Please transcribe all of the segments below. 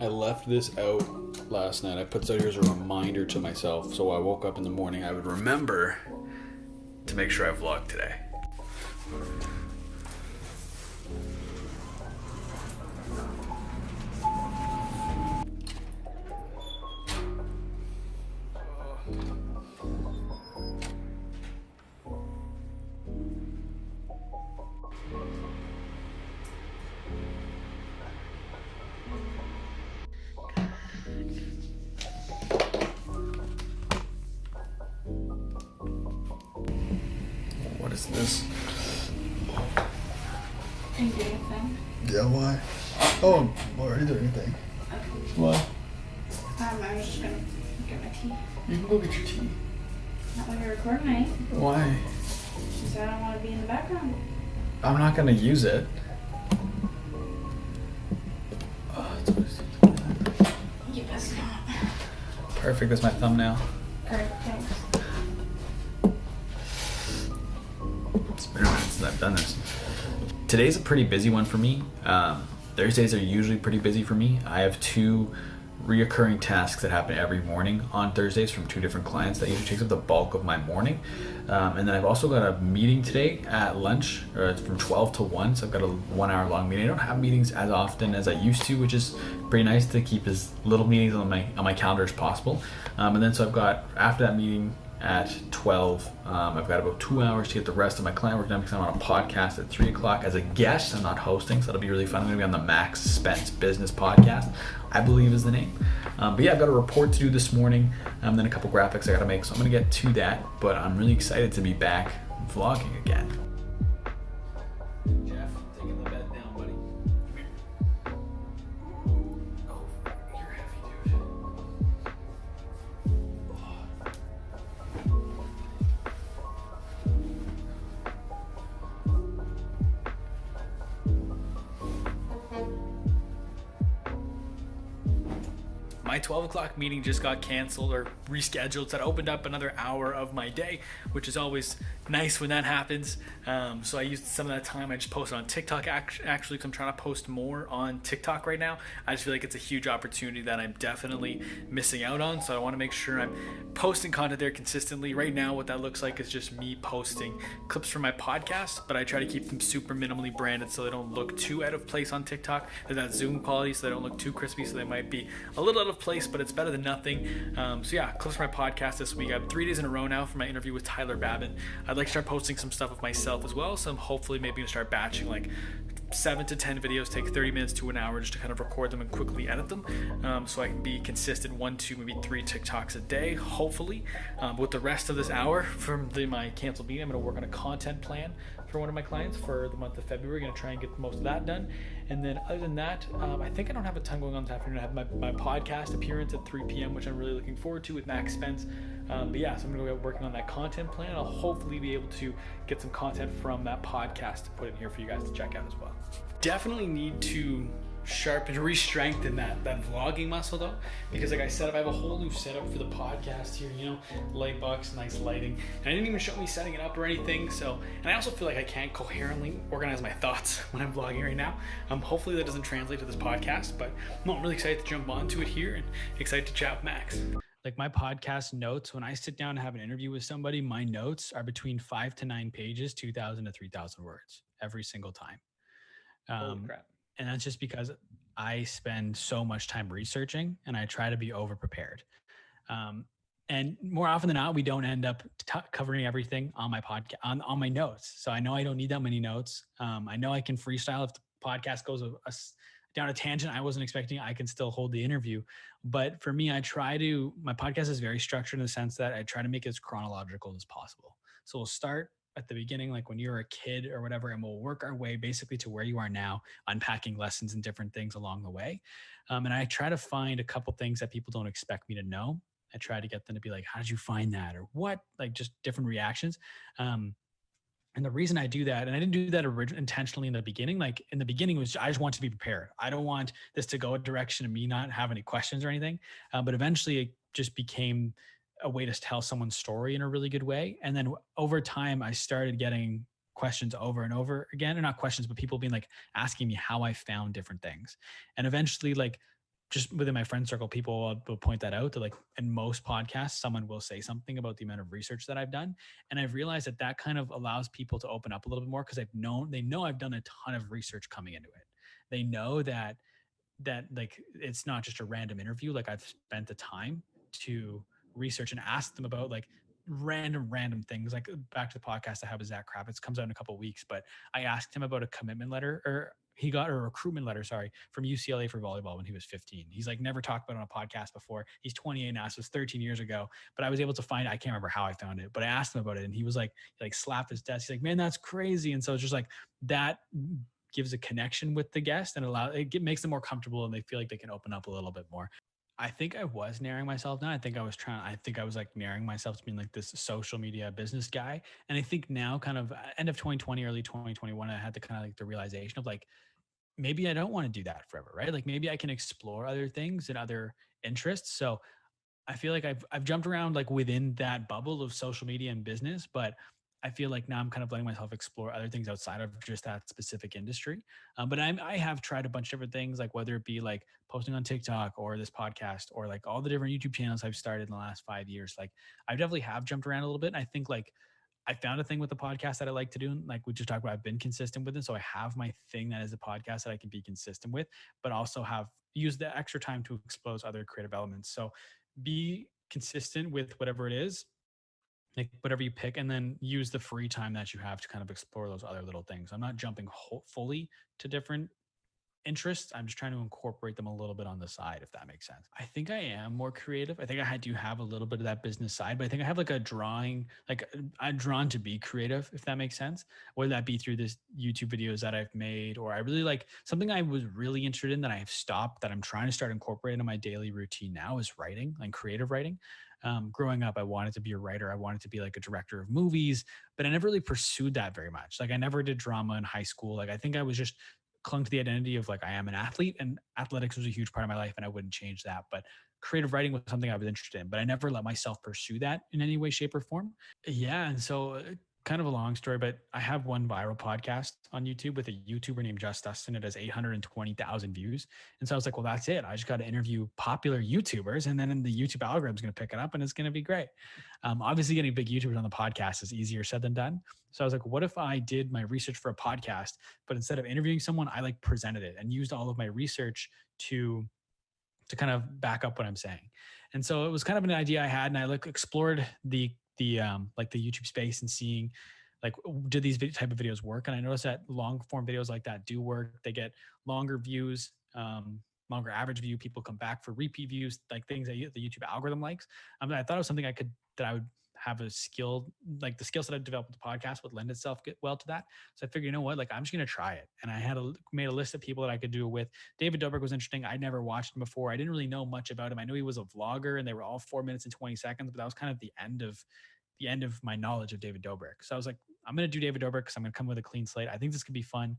I left this out last night. I put this out here as a reminder to myself, so I woke up in the morning, I would remember to make sure I vlog today. What is this? Are you doing a thing? Yeah, why? Oh, I'm already doing anything. Okay. Why? I was just gonna get my tea. You can go get your tea. Not when you're recording, eh? Why? She said I don't want to be in the background. I'm not gonna use it. You best not. Perfect, that's my thumbnail. Alright, thanks. It's been a minute since I've done this. Today's a pretty busy one for me. Thursdays are usually pretty busy for me. I have 2 reoccurring tasks that happen every morning on Thursdays from 2 different clients. That usually takes up the bulk of my morning. And then I've also got a meeting today at lunch, or it's from 12 to 1. So I've got a 1-hour long meeting. I don't have meetings as often as I used to, which is pretty nice to keep as little meetings on my calendar as possible. And then so I've got, after that meeting at 12, I've got about 2 hours to get the rest of my client work done because I'm on a podcast at 3 o'clock as a guest. I'm not hosting, so that'll be really fun. I'm gonna be on the Max Spence Business Podcast, I believe is the name. But yeah, I've got a report to do this morning, then a couple graphics I gotta make, so I'm gonna get to that, but I'm really excited to be back vlogging again. Jeff, taking the bed down, buddy. Come here. Oh, you're heavy, dude. My 12 o'clock meeting just got canceled or rescheduled, so that opened up another hour of my day, which is always nice when that happens. So I used some of that time. I just posted on TikTok actually, because I'm trying to post more on TikTok right now. I just feel like it's a huge opportunity that I'm definitely missing out on, so I want to make sure I'm posting content there consistently. Right now, what that looks like is just me posting clips from my podcast, but I try to keep them super minimally branded so they don't look too out of place on TikTok. They're that zoom quality, so they don't look too crispy, so they might be a little out of place, but it's better than nothing. So yeah, clips from my podcast this week. I have 3 days in a row now for my interview with Tyler Babin. I'd like to start posting some stuff of myself as well, so I'm hopefully maybe gonna start batching like 7 to 10 videos, take 30 minutes to an hour just to kind of record them and quickly edit them, so I can be consistent 1, 2, maybe 3 TikToks a day, hopefully. With the rest of this hour from my canceled meeting, I'm going to work on a content plan for one of my clients for the month of February. Going to try and get most of that done. And then other than that, I think I don't have a ton going on this afternoon. I have my podcast appearance at 3 p.m., which I'm really looking forward to with Max Spence. But yeah, so I'm going to go working on that content plan. I'll hopefully be able to get some content from that podcast to put in here for you guys to check out as well. Definitely need to sharpen, re-strengthen that vlogging muscle though, because like I said, I have a whole new setup for the podcast here, light box, nice lighting, and I didn't even show me setting it up or anything. So, and I also feel like I can't coherently organize my thoughts when I'm vlogging right now. Hopefully that doesn't translate to this podcast, but I'm really excited to jump onto it here and excited to chat with Max. Like my podcast notes, when I sit down and have an interview with somebody, my notes are between 5 to 9 pages, 2,000 to 3,000 words every single time. Holy crap. And that's just because I spend so much time researching and I try to be over prepared. And more often than not, we don't end up covering everything on my podcast, on my notes. So I know I don't need that many notes. I know I can freestyle if the podcast goes down a tangent I wasn't expecting. I can still hold the interview. But for me, my podcast is very structured in the sense that I try to make it as chronological as possible. So we'll start at the beginning, like when you're a kid or whatever, and we'll work our way basically to where you are now, unpacking lessons and different things along the way. And I try to find a couple things that people don't expect me to know. I try to get them to be like, how did you find that? Or what? Like just different reactions. And the reason I do that, and I didn't do that intentionally in the beginning, like in the beginning was I just want to be prepared. I don't want this to go a direction of me not have any questions or anything. But eventually it just became a way to tell someone's story in a really good way. And then over time, I started getting questions over and over again, or not questions, but people being like asking me how I found different things. And eventually, like just within my friend circle, people will point that out, that like in most podcasts, someone will say something about the amount of research that I've done. And I've realized that that kind of allows people to open up a little bit more, because they know I've done a ton of research coming into it. They know that like it's not just a random interview. Like I've spent the time to research and ask them about like random things. Like back to the podcast I have with Zach Kravitz, comes out in a couple of weeks, but I asked him about a commitment letter, or he got a recruitment letter, sorry, from UCLA for volleyball when he was 15. He's like never talked about it on a podcast before. He's 28 now, so it was 13 years ago. But I was able to find, I can't remember how I found it, but I asked him about it, and he was like, he like slapped his desk. He's like, man, that's crazy. And so it's just like that gives a connection with the guest and makes them more comfortable, and they feel like they can open up a little bit more. I think I was narrowing myself down. I think I was like narrowing myself to being like this social media business guy. And I think now kind of end of 2020, early 2021, I had the kind of like the realization of like, maybe I don't want to do that forever, right? Like maybe I can explore other things and other interests. So I feel like I've jumped around like within that bubble of social media and business, but I feel like now I'm kind of letting myself explore other things outside of just that specific industry. But I have tried a bunch of different things, like whether it be like posting on TikTok or this podcast or like all the different YouTube channels I've started in the last 5 years. Like I definitely have jumped around a little bit. And I think like I found a thing with the podcast that I like to do. Like we just talked about, I've been consistent with it. So I have my thing that is a podcast that I can be consistent with, but also have used the extra time to expose other creative elements. So be consistent with whatever it is, like whatever you pick, and then use the free time that you have to kind of explore those other little things. I'm not jumping fully to different interests. I'm just trying to incorporate them a little bit on the side, if that makes sense. I think I am more creative. I think I do have a little bit of that business side, but I think I have like a drawing, like I'm drawn to be creative, if that makes sense. Whether that be through this YouTube videos that I've made, or I really like something I was really interested in that I've stopped, that I'm trying to start incorporating in my daily routine now, is writing, like creative writing. Growing up, I wanted to be a writer. I wanted to be like a director of movies, but I never really pursued that very much. Like I never did drama in high school. Like I think I was just clung to the identity of like, I am an athlete, and athletics was a huge part of my life and I wouldn't change that. But creative writing was something I was interested in, but I never let myself pursue that in any way, shape, or form. Yeah. And so kind of a long story, but I have one viral podcast on YouTube with a YouTuber named Just Dustin. It has 820,000 views. And so I was like, well, that's it. I just got to interview popular YouTubers, and then the YouTube algorithm is going to pick it up and it's going to be great. Obviously, getting big YouTubers on the podcast is easier said than done. So I was like, what if I did my research for a podcast, but instead of interviewing someone, I like presented it and used all of my research to kind of back up what I'm saying. And so it was kind of an idea I had, and I like explored the like the YouTube space and seeing like, do these type of videos work? And I noticed that long form videos like that do work. They get longer views, longer average view. People come back for repeat views, like things that the YouTube algorithm likes. I thought it was something that I would have a skill, like the skill set I developed with the podcast would lend itself well to that. So I figured, you know what, like I'm just going to try it. And I made a list of people that I could do it with. David Dobrik was interesting. I'd never watched him before. I didn't really know much about him. I knew he was a vlogger, and they were all 4 minutes and 20 seconds, but that was kind of the end of my knowledge of David Dobrik. So I was like, I'm going to do David Dobrik because I'm going to come with a clean slate. I think this could be fun.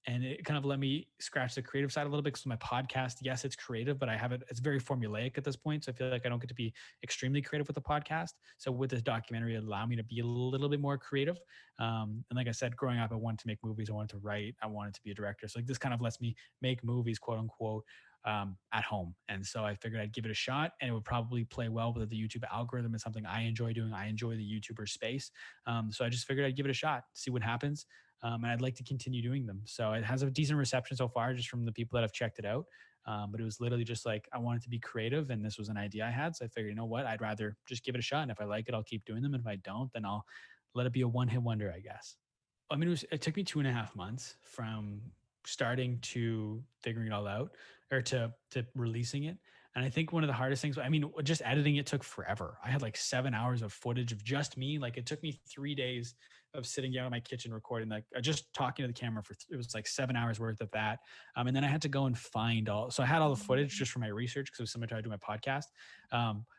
And it kind of let me scratch the creative side a little bit, because my podcast, yes, it's creative, but it's very formulaic at this point. So I feel like I don't get to be extremely creative with the podcast. So with this documentary, it allowed me to be a little bit more creative. And like I said, growing up, I wanted to make movies. I wanted to write. I wanted to be a director. So like this kind of lets me make movies, quote unquote, at home. And so I figured I'd give it a shot, and it would probably play well with the YouTube algorithm. It's something I enjoy doing. I enjoy the YouTuber space. So I just figured I'd give it a shot, see what happens. And I'd like to continue doing them. So it has a decent reception so far, just from the people that have checked it out. But it was literally just like, I wanted to be creative, and this was an idea I had. So I figured, you know what, I'd rather just give it a shot. And if I like it, I'll keep doing them. And if I don't, then I'll let it be a one-hit wonder, I guess. I mean, it took me 2.5 months from starting to figuring it all out, or to releasing it. And I think one of the hardest things, I mean, just editing it took forever. I had like 7 hours of footage of just me. Like it took me 3 days of sitting down in my kitchen recording, like just talking to the camera it was like 7 hours worth of that. And then I had to go and find so I had all the footage just for my research, because it was similar to how I do my podcast.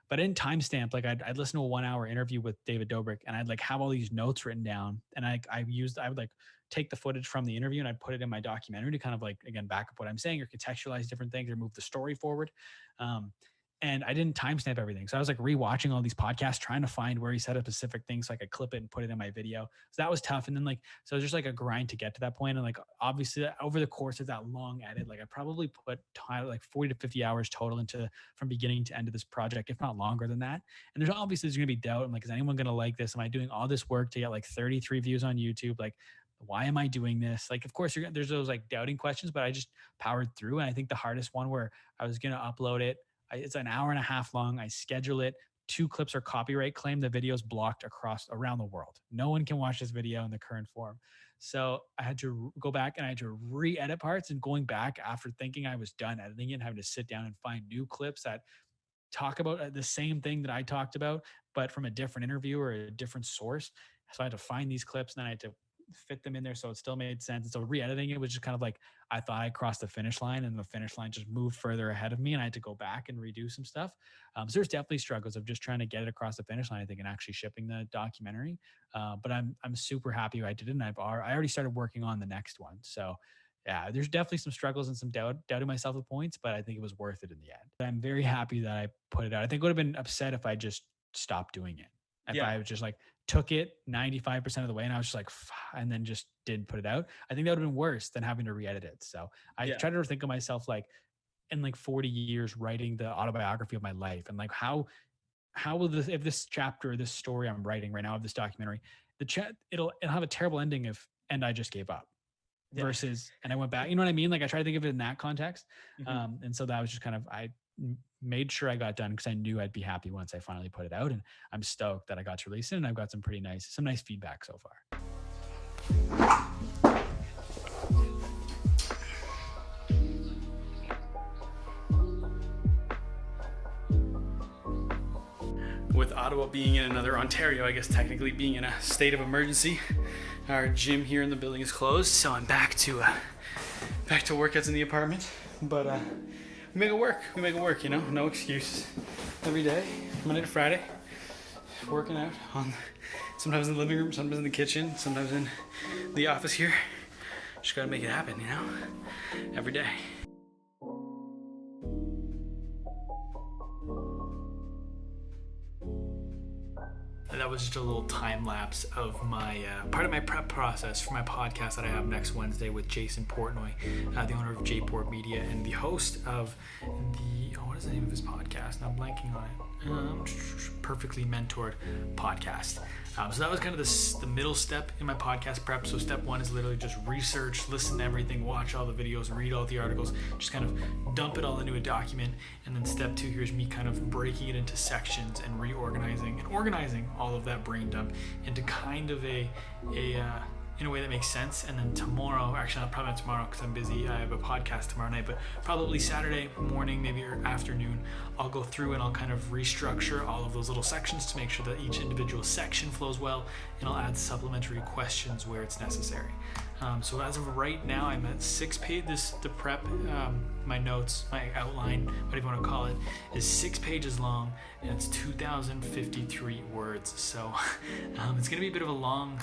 But in timestamp, like I'd listen to a 1 hour interview with David Dobrik, and I'd like have all these notes written down. And I would like take the footage from the interview and I'd put it in my documentary to kind of like, again, back up what I'm saying, or contextualize different things, or move the story forward. and I didn't timestamp everything. So I was like rewatching all these podcasts, trying to find where he said a specific thing so I could clip it and put it in my video. So that was tough. And then so it was just like a grind to get to that point. And like, obviously over the course of that long edit, like I probably put time, like 40 to 50 hours total into from beginning to end of this project, if not longer than that. And there's going to be doubt. I'm like, is anyone going to like this? Am I doing all this work to get like 33 views on YouTube? Like, why am I doing this? Like, of course there's those like doubting questions, but I just powered through. And I think the hardest one where I was going to upload it, it's an hour and a half long. I schedule it. 2 clips are copyright claimed. The video's blocked around the world. No one can watch this video in the current form. So I had to go back and I had to re-edit parts, and going back after thinking I was done editing it and having to sit down and find new clips that talk about the same thing that I talked about, but from a different interview or a different source. So I had to find these clips, and then I had to fit them in there so it still made sense. And so re-editing it was just kind of like, I thought I crossed the finish line, and the finish line just moved further ahead of me, and I had to go back and redo some stuff. So there's definitely struggles of just trying to get it across the finish line, I think, and actually shipping the documentary. But I'm super happy I did it, and I already started working on the next one. So yeah, there's definitely some struggles and some doubting myself at points, but I think it was worth it in the end. I'm very happy that I put it out. I think I would have been upset if I just stopped doing it. If I was just like took it 95% of the way and I was just like, and then just didn't put it out. I think that would have been worse than having to re-edit it. So I try to think of myself like in like 40 years writing the autobiography of my life, and like how will this, if this chapter, this story I'm writing right now of this documentary, it'll have a terrible ending and I just gave up. Versus, and I went back, you know what I mean? Like I try to think of it in that context. And so that was just kind of, I made sure I got done because I knew I'd be happy once I finally put it out, and I'm stoked that I got to release it, and I've got some nice feedback so far. With Ottawa being in another Ontario, I guess technically being in a state of emergency, our gym here in the building is closed, so I'm back to workouts in the apartment. But we make it work, you know, no excuse. Every day, Monday to Friday, working out sometimes in the living room, sometimes in the kitchen, sometimes in the office here. Just gotta make it happen, you know, every day. That was just a little time lapse of my part of my prep process for my podcast that I have next Wednesday with Jason Portnoy, the owner of JPort Media and the host of what is the name of his podcast? I'm blanking on it. Perfectly Mentored Podcast. So that was kind of the middle step in my podcast prep. So step 1 is literally just research, listen to everything, watch all the videos, read all the articles, just kind of dump it all into a document. And then step 2, here's me kind of breaking it into sections and reorganizing and organizing all of that brain dump into kind of in a way that makes sense. And then tomorrow, actually probably not tomorrow because I'm busy, I have a podcast tomorrow night, but probably Saturday morning, maybe or afternoon, I'll go through and I'll kind of restructure all of those little sections to make sure that each individual section flows well, and I'll add supplementary questions where it's necessary. So as of right now, I'm at 6 pages. The prep, my notes, my outline, whatever you want to call it, is 6 pages long, and it's 2,053 words. So it's going to be a bit of a long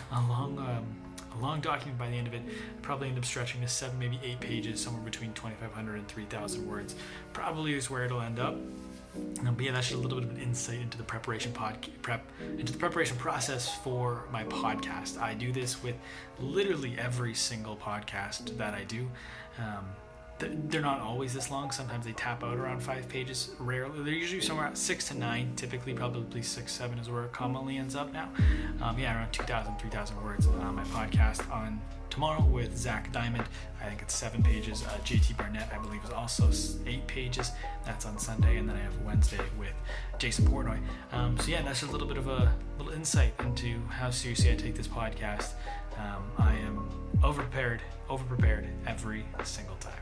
document by the end of it. Probably end up stretching to 7, maybe 8 pages, somewhere between 2,500 and 3,000 words. Probably is where it'll end up. But yeah, that's just a little bit of an insight into the preparation process for my podcast. I do this with literally every single podcast that I do. They're not always this long. Sometimes they tap out around 5 pages. Rarely, they're usually somewhere at 6 to 9. Typically, probably 6, 7 is where it commonly ends up now. Around 2,000, 3,000 words. My podcast on tomorrow with Zach Diamond, I think it's 7 pages. JT Barnett, I believe, is also 8 pages. That's on Sunday, and then I have Wednesday with Jason Portnoy. That's just a little bit of a little insight into how seriously I take this podcast. I am over prepared every single time.